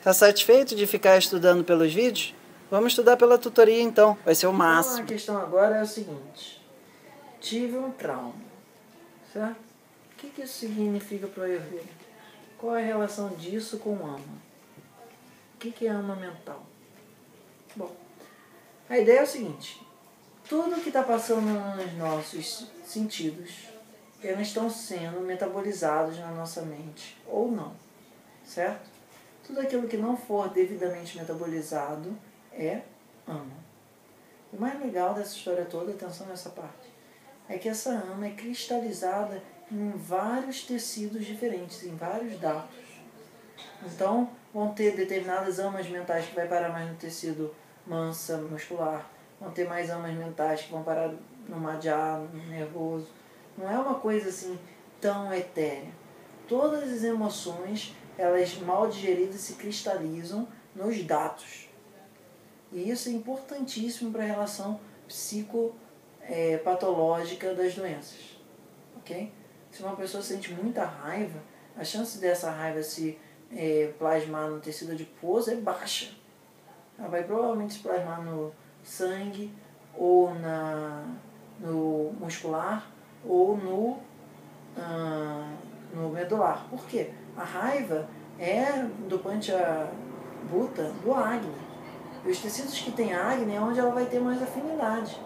Tá satisfeito de ficar estudando pelos vídeos? Vamos estudar pela tutoria então, vai ser o máximo. Então, a questão agora é o seguinte. Tive um trauma, certo? O que isso significa para o Ayurveda? Qual é a relação disso com o ama? O que é ama mental? Bom, a ideia é o seguinte. Tudo que está passando nos nossos sentidos, eles estão sendo metabolizados na nossa mente, ou não, certo? Tudo aquilo que não for devidamente metabolizado é ama. O mais legal dessa história toda, atenção nessa parte, é que essa ama é cristalizada em vários tecidos diferentes, em vários dados. Então, vão ter determinadas amas mentais que vai parar mais no tecido mansa, muscular, vão ter mais amas mentais que vão parar no madhya, no nervoso. Não é uma coisa assim tão etérea. Todas as emoções, elas mal digeridas se cristalizam nos dados. E isso é importantíssimo para a relação psicopatológica das doenças. Ok? Se uma pessoa sente muita raiva, a chance dessa raiva se plasmar no tecido adiposo é baixa. Ela vai provavelmente se plasmar no sangue, ou no muscular, ou no medular. Por quê? A raiva é do Panchabhuta, do Agni. E os tecidos que tem Agni é onde ela vai ter mais afinidade.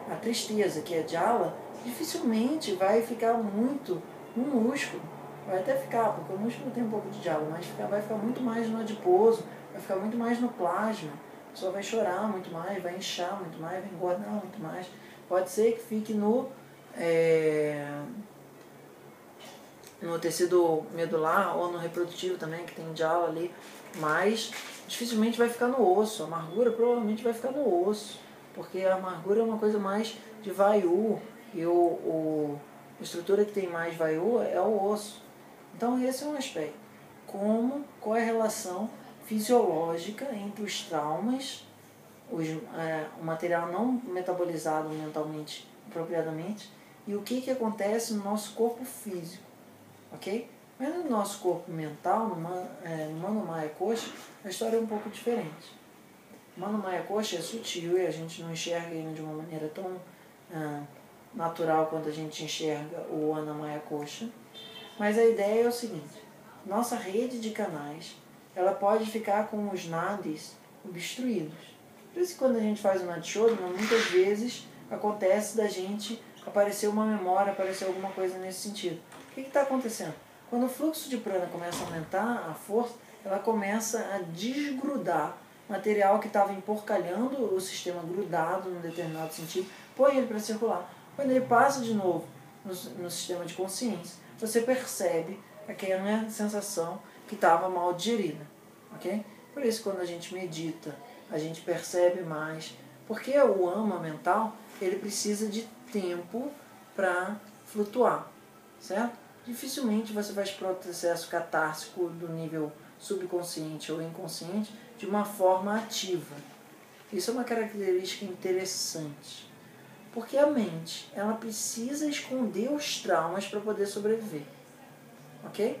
A tristeza, que é Jala, dificilmente vai ficar muito no músculo. Vai até ficar, porque o músculo tem um pouco de Jala, mas vai ficar muito mais no adiposo, vai ficar muito mais no plasma. A pessoa vai chorar muito mais, vai inchar muito mais, vai engordar muito mais. Pode ser que fique no tecido medular ou no reprodutivo também, que tem Jala ali, mas dificilmente vai ficar no osso. A amargura provavelmente vai ficar no osso, porque a amargura é uma coisa mais de Vayu, e a estrutura que tem mais Vayu é o osso. Então esse é um aspecto. Qual é a relação fisiológica entre os traumas, o material não metabolizado mentalmente apropriadamente, e o que acontece no nosso corpo físico, ok? Mas no nosso corpo mental, no Manomaya Kosha, a história é um pouco diferente. O Manomaya Kosha é sutil e a gente não enxerga ele de uma maneira tão natural quanto a gente enxerga o Annamaya Kosha. Mas a ideia é o seguinte: nossa rede de canais, ela pode ficar com os nadis obstruídos. Por isso que quando a gente faz o Nadishodhana, muitas vezes acontece da gente aparecer uma memória, aparecer alguma coisa nesse sentido. O que está acontecendo? Quando o fluxo de prana começa a aumentar, a força, ela começa a desgrudar material que estava emporcalhando o sistema grudado num determinado sentido, põe ele para circular. Quando ele passa de novo no sistema de consciência, você percebe aquela sensação que estava mal digerida. Okay? Por isso, quando a gente medita, a gente percebe mais. Porque o ama mental, ele precisa de tempo para flutuar, certo? Dificilmente você vai explorar o processo catársico do nível subconsciente ou inconsciente de uma forma ativa. Isso é uma característica interessante. Porque a mente, ela precisa esconder os traumas para poder sobreviver. Ok?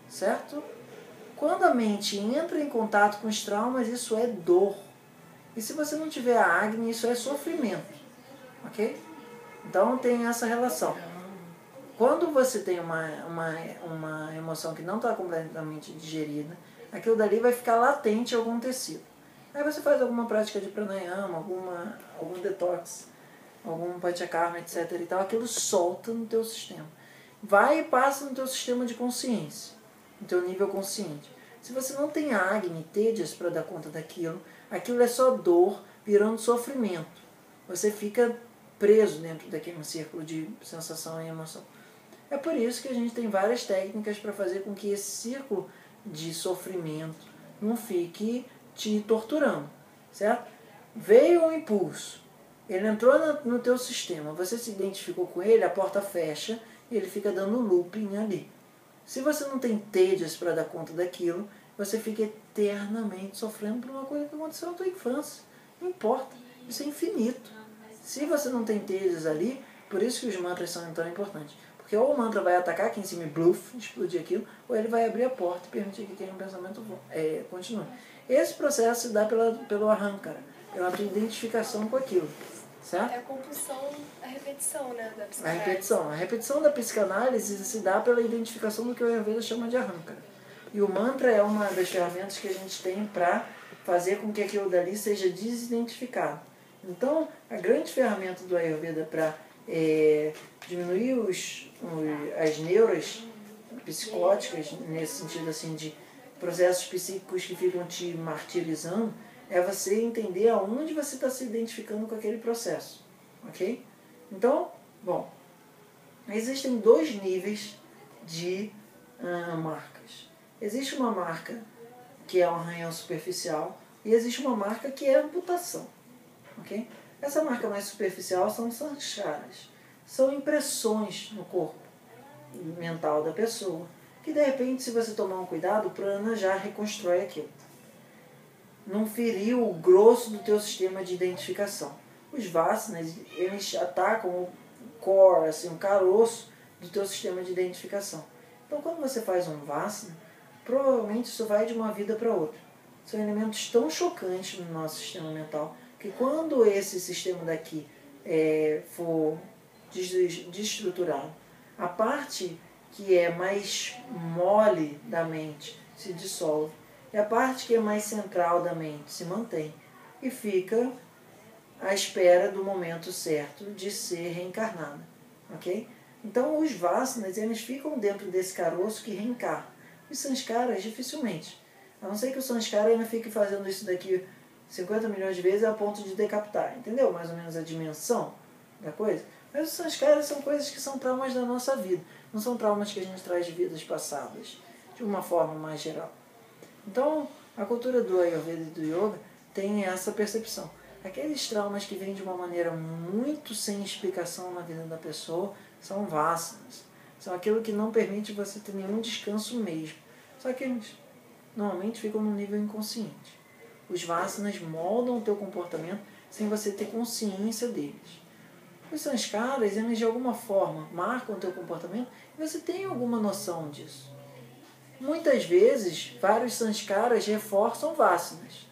Certo? Quando a mente entra em contato com os traumas, isso é dor. E se você não tiver a Agni, isso é sofrimento. Ok? Então tem essa relação. Quando você tem uma emoção que não está completamente digerida, aquilo dali vai ficar latente em algum tecido. Aí você faz alguma prática de pranayama, algum detox, algum panchakarma, etc. e tal, aquilo solta no teu sistema. Vai e passa no teu sistema de consciência, no teu nível consciente. Se você não tem Agni, Tejas para dar conta daquilo, aquilo é só dor virando sofrimento. Você fica preso dentro daquele círculo de sensação e emoção. É por isso que a gente tem várias técnicas para fazer com que esse círculo de sofrimento não fique te torturando, certo? Veio um impulso, ele entrou no teu sistema, você se identificou com ele, a porta fecha e ele fica dando looping ali. Se você não tem tejas para dar conta daquilo, você fica eternamente sofrendo por uma coisa que aconteceu na tua infância. Não importa, isso é infinito. Se você não tem tejas ali, por isso que os mantras são tão importantes. Porque ou o mantra vai atacar aqui em cima e bluff, explodir aquilo, ou ele vai abrir a porta e permitir que aquele pensamento continue. Esse processo se dá pelo arrancara, pela tua identificação com aquilo. Certo? É a compulsão, a repetição, né, da psicanálise. A repetição da psicanálise se dá pela identificação do que o Ayurveda chama de arrancara. E o mantra é uma das ferramentas que a gente tem para fazer com que aquilo dali seja desidentificado. Então, a grande ferramenta do Ayurveda para diminuir as neuras psicóticas, nesse sentido assim de processos psíquicos que ficam te martirizando, é você entender aonde você está se identificando com aquele processo. Ok? Então, bom, existem 2 níveis de marcas. Existe uma marca que é um arranhão superficial e existe uma marca que é amputação. Ok? Essa marca mais superficial são sanskaras. São impressões no corpo mental da pessoa que, de repente, se você tomar um cuidado, o prana já reconstrói aquilo. Não feriu o grosso do teu sistema de identificação. Os vasanas, eles atacam o core, assim, o caroço do teu sistema de identificação. Então, quando você faz um vasana, provavelmente isso vai de uma vida para outra. São elementos tão chocantes no nosso sistema mental que quando esse sistema daqui for desestruturado, a parte que é mais mole da mente se dissolve e a parte que é mais central da mente se mantém e fica à espera do momento certo de ser reencarnada. Ok? Então os vasanas, eles ficam dentro desse caroço que reencarna. Os sanskaras dificilmente. A não ser que o sanskara ainda fique fazendo isso daqui 50 milhões de vezes a ponto de decapitar. Entendeu? Mais ou menos a dimensão da coisa. Mas os sanskaras são coisas que são traumas da nossa vida. Não são traumas que a gente traz de vidas passadas. De uma forma mais geral. Então, a cultura do Ayurveda e do Yoga tem essa percepção. Aqueles traumas que vêm de uma maneira muito sem explicação na vida da pessoa são vasanas. São aquilo que não permite você ter nenhum descanso mesmo. Só que eles normalmente ficam no nível inconsciente. Os vasanas moldam o teu comportamento sem você ter consciência deles. Os sanskaras, eles de alguma forma marcam o teu comportamento e você tem alguma noção disso. Muitas vezes, vários sanskaras reforçam vasanas,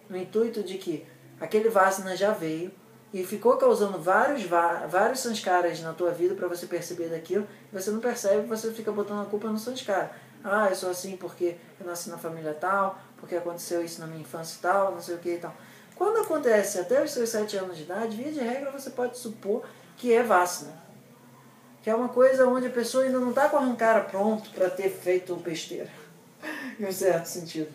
no intuito de que aquele vasana já veio e ficou causando vários sanskaras na tua vida para você perceber daquilo, e você não percebe, você fica botando a culpa no sanskara. Ah, eu sou assim porque eu nasci na família tal, porque aconteceu isso na minha infância tal, não sei o que e tal. Quando acontece até os seus 7 anos de idade, via de regra você pode supor que é vasana. Que é uma coisa onde a pessoa ainda não está com a arrancara pronto para ter feito besteira. Em um certo sentido.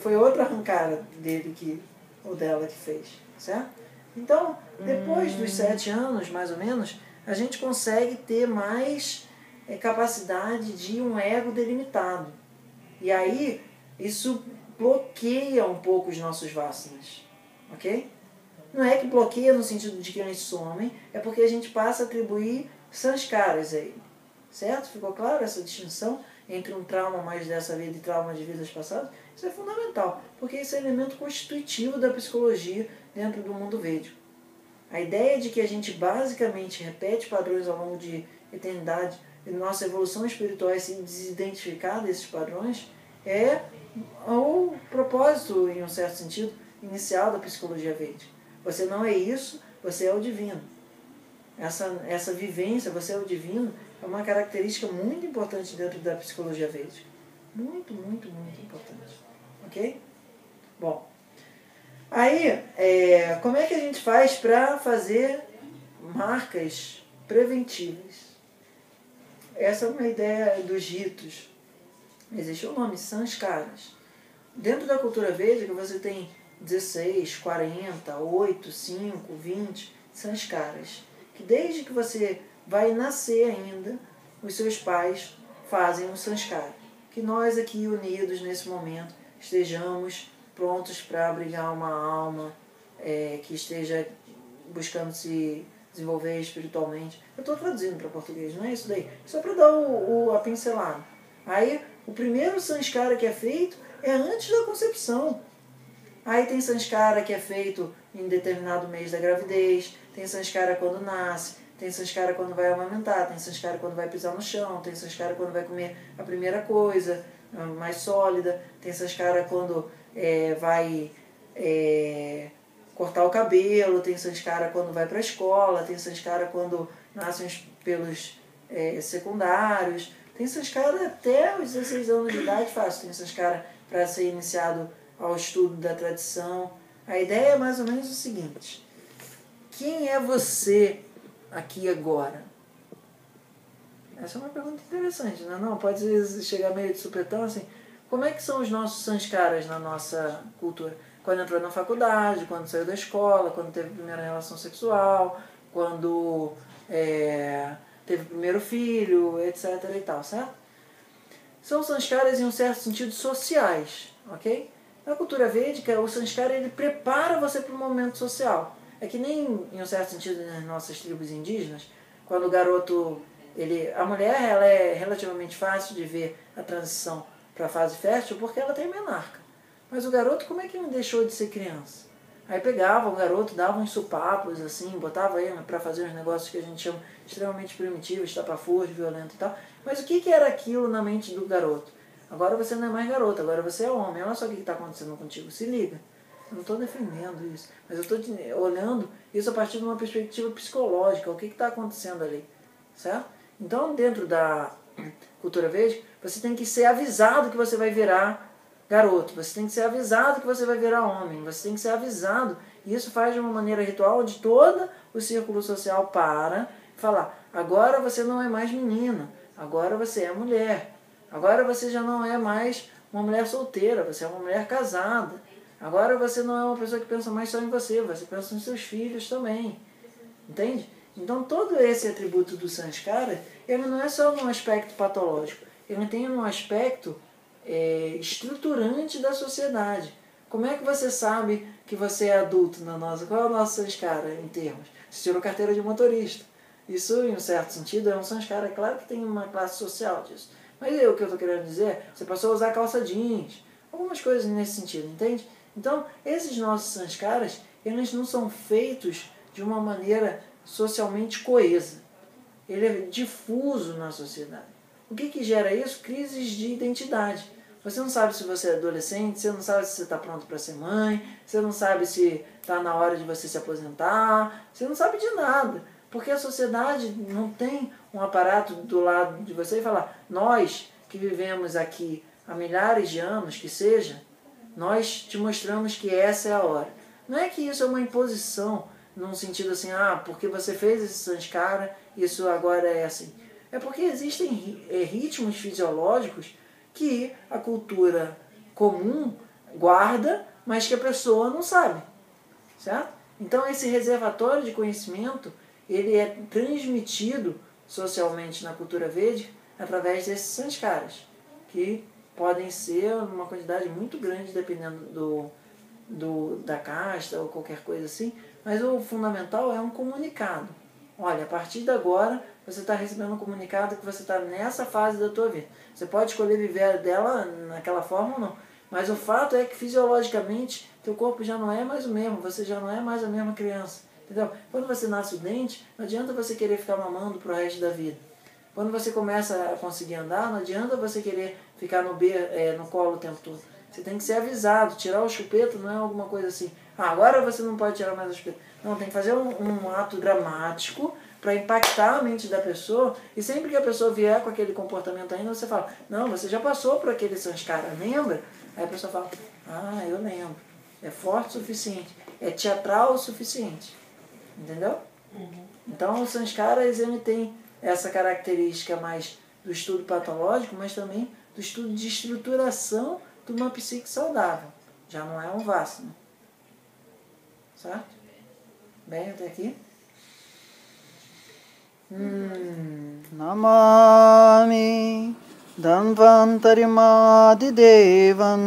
Foi outra arrancara dele ou dela que fez. Certo? Então, depois dos 7 anos, mais ou menos, a gente consegue ter mais capacidade de um ego delimitado. E aí, isso bloqueia um pouco os nossos vasanas. Ok? Não é que bloqueia no sentido de que eles somem, é porque a gente passa a atribuir sanskaras aí. Certo? Ficou claro essa distinção entre um trauma mais dessa vida e trauma de vidas passadas? Isso é fundamental, porque isso é elemento constitutivo da psicologia dentro do mundo védico. A ideia de que a gente basicamente repete padrões ao longo de eternidade e nossa evolução espiritual é se desidentificar desses padrões é o propósito, em um certo sentido, inicial da psicologia védica. Você não é isso, você é o divino. Essa vivência, você é o divino, é uma característica muito importante dentro da psicologia védica. Muito, muito, muito importante. Ok? Bom, aí, como é que a gente faz para fazer marcas preventivas? Essa é uma ideia dos ritos. Existe o nome sanskaras. Dentro da cultura védica você tem 16, 40, 8, 5, 20 sanskaras. Que desde que você vai nascer ainda, os seus pais fazem um sanskara. Que nós aqui unidos nesse momento estejamos prontos para abrigar uma alma que esteja buscando se desenvolver espiritualmente. Eu estou traduzindo para português, não é isso daí? Só para dar a pincelada. Aí, o primeiro sanskara que é feito é antes da concepção. Aí tem sanskara que é feito em determinado mês da gravidez, tem sanskara quando nasce, tem sanskara quando vai amamentar, tem sanskara quando vai pisar no chão, tem sanskara quando vai comer a primeira coisa, mais sólida, tem sanskara quando vai cortar o cabelo, tem sanskara quando vai para a escola, tem sanskara quando nascem os pelos secundários, tem sanskara até os 16 anos de idade fácil, tem sanskara para ser iniciado ao estudo da tradição. A ideia é mais ou menos o seguinte: quem é você aqui agora? Essa é uma pergunta interessante, né? Não, pode chegar meio de supetão assim. Como é que são os nossos sanskaras na nossa cultura? Quando entrou na faculdade, quando saiu da escola, quando teve a primeira relação sexual, quando teve o primeiro filho, etc. e tal, certo? São sanskaras em um certo sentido sociais, ok? Na cultura védica, o sanskara ele prepara você para o momento social. É que nem, em um certo sentido, nas nossas tribos indígenas, quando o garoto... a mulher ela é relativamente fácil de ver a transição para a fase fértil porque ela tem menarca. Mas o garoto, como é que ele deixou de ser criança? Aí pegava o garoto, dava uns supapos, assim, botava ele para fazer uns negócios que a gente chama extremamente primitivos, estapafúrdio, violento e tal. Mas o que era aquilo na mente do garoto? Agora você não é mais garoto, agora você é homem. Olha só o que está acontecendo contigo, se liga. Eu não estou defendendo isso, mas eu estou olhando isso a partir de uma perspectiva psicológica, o que está acontecendo ali, certo? Então, dentro da cultura védica, você tem que ser avisado que você vai virar garoto, você tem que ser avisado que você vai virar homem, você tem que ser avisado, e isso faz de uma maneira ritual onde todo o círculo social para falar: agora você não é mais menina, agora você é mulher, agora você já não é mais uma mulher solteira, você é uma mulher casada, agora você não é uma pessoa que pensa mais só em você, você pensa nos seus filhos também, entende? Então todo esse atributo do sanskara, ele não é só num aspecto patológico, ele tem um aspecto estruturante da sociedade. Como é que você sabe que você é adulto na nossa? Qual é o nosso sanskara em termos? Você tirou carteira de motorista. Isso, em um certo sentido, é um sanskara. É claro que tem uma classe social disso. Mas o que eu estou querendo dizer, você passou a usar calça jeans, algumas coisas nesse sentido, entende? Então, esses nossos sanskaras, eles não são feitos de uma maneira socialmente coesa. Ele é difuso na sociedade. O que gera isso? Crises de identidade. Você não sabe se você é adolescente, você não sabe se você está pronto para ser mãe, você não sabe se está na hora de você se aposentar, você não sabe de nada. Porque a sociedade não tem um aparato do lado de você e falar: nós que vivemos aqui há milhares de anos, que seja, nós te mostramos que essa é a hora. Não é que isso é uma imposição, num sentido assim, porque você fez esse sanskara, isso agora é assim. É porque existem ritmos fisiológicos que a cultura comum guarda, mas que a pessoa não sabe, certo? Então esse reservatório de conhecimento, ele é transmitido socialmente na cultura védica através desses sanskaras, que podem ser uma quantidade muito grande dependendo da casta ou qualquer coisa assim, mas o fundamental é um comunicado. Olha, a partir de agora você está recebendo um comunicado que você está nessa fase da tua vida. Você pode escolher viver dela naquela forma ou não, mas o fato é que fisiologicamente teu corpo já não é mais o mesmo, você já não é mais a mesma criança. Entendeu? Quando você nasce o dente, não adianta você querer ficar mamando pro resto da vida. Quando você começa a conseguir andar, não adianta você querer ficar no colo o tempo todo. Você tem que ser avisado. Tirar o chupeta não é alguma coisa assim: agora você não pode tirar mais o chupeta. Não, tem que fazer um ato dramático para impactar a mente da pessoa, e sempre que a pessoa vier com aquele comportamento ainda, você fala: não, você já passou por aquele sanskara, lembra? Aí a pessoa fala: eu lembro. É forte o suficiente, é teatral o suficiente. Entendeu? Uhum. Então, os sanskaras, ele tem essa característica mais do estudo patológico, mas também do estudo de estruturação de uma psique saudável. Já não é um vássana. Certo? Bem, até aqui? Namami Dhanvantari Madidevan